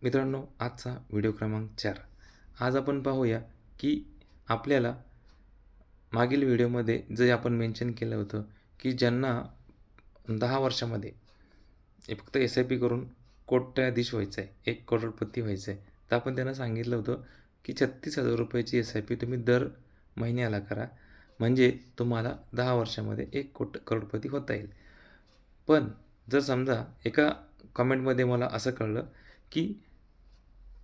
मित्रांनो, आजचा व्हिडिओ क्रमांक 4. आज आपण पाहूया की आपल्याला मागील व्हिडिओमध्ये जे आपण मेन्शन केलं होतं की ज्यांना 10 वर्षामध्ये हे फक्त एस-आय-पी करून कोट्याधीश व्हायचं आहे, 1 करोडपती व्हायचं आहे. तर आपण त्यांना सांगितलं होतं की ₹36,000 ची एस-आय-पी तुम्ही दर महिन्याला करा. म्हणजे तुम्हाला 10 वर्षामध्ये 1 करोडपती होता येईल. पण जर समजा एका कमेंटमध्ये मला असं कळलं की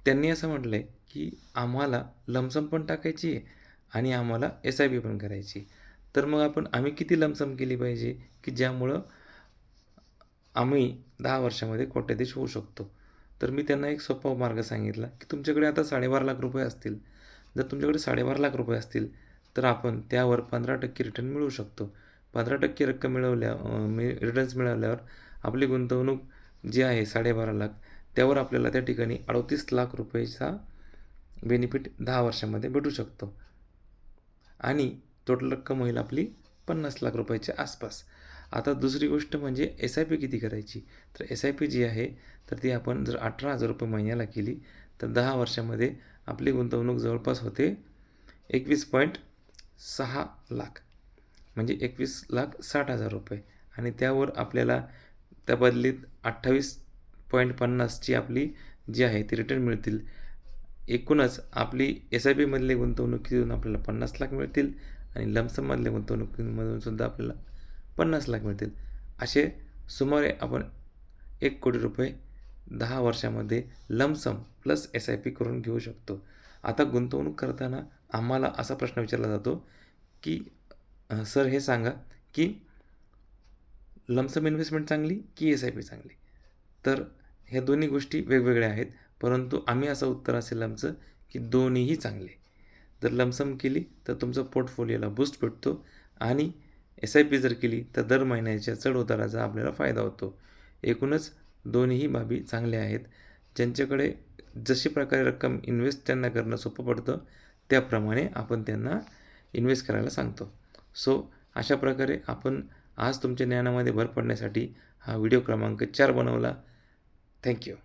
त्यांनी असं म्हटलं आहे, की आम्हाला लमसम पण टाकायची आहे आणि आम्हाला एस-आय-पी पण करायची. तर मग आम्ही किती लमसम केली पाहिजे, की ज्यामुळं आम्ही 10 वर्षामध्ये कोट्याधीश होऊ शकतो. तर मी त्यांना एक सोपा मार्ग सांगितला, की तुमच्याकडे आता ₹12.5 लाख असतील. जर तुमच्याकडे ₹12.5 लाख असतील, तर आपण त्यावर 15% रिटर्न मिळवू शकतो. 15% रक्कम रिटर्न्स मिळाल्यावर आपली गुंतवणूक जी आहे 12.5 लाख त्यावर आपल्याला त्या ठिकाणी ₹38 लाख बेनिफिट 10 वर्षामध्ये भेटू शकतो. आणि टोटल रक्कम होईल आपली ₹50 लाख आसपास. आता दुसरी गोष्ट म्हणजे एस-आय-पी किती करायची? तर एस-आय-पी जी आहे, तर ती आपण जर ₹18,000 महिन्याला केली, तर 10 वर्षामध्ये आपली गुंतवणूक जवळपास होते 21.6 लाख म्हणजे 21,60,000 आणि त्यावर आपल्याला त्या बदलीत 28.50 ची आपली जी आहे ती रिटर्न मिळतील. एकूणच आपली एस-आय-पीमधली गुंतवणुकीतून आपल्याला 50 लाख मिळतील आणि लमसममधल्या गुंतवणुकीमधून सुद्धा आपल्याला 50 लाख मिळतील. असे सुमारे आपण ₹1,00,00,000 10 वर्षामध्ये लमसम प्लस एस-आय-पी करून घेऊ शकतो. आता गुंतवणूक करताना आम्हाला असा प्रश्न विचारला जातो, की सर हे सांगा, की लमसम इन्व्हेस्टमेंट चांगली की एस-आय-पी चांगली? तर ह्या दोन्ही गोष्टी वेगवेगळ्या आहेत. परंतु आम्ही असं उत्तर असेल आमचं, की दोन्हीही चांगले. जर लमसम केली तर तुमचं पोर्टफोलिओला बूस्ट भेटतो आणि एस-आय-पी जर केली तर दर महिन्याच्या चढ-उताराचा आपल्याला फायदा होतो. एकूणच दोन्हीही बाबी चांगल्या आहेत. ज्यांच्याकडे जशी प्रकारे रक्कम इन्व्हेस्ट त्यांना करणं सोपं पडतं, त्याप्रमाणे आपण त्यांना इन्व्हेस्ट करायला सांगतो. सो अशा प्रकारे आपण आज तुमच्या ज्ञानामध्ये भर पडण्यासाठी हा व्हिडिओ क्रमांक 4 बनवला. Thank you.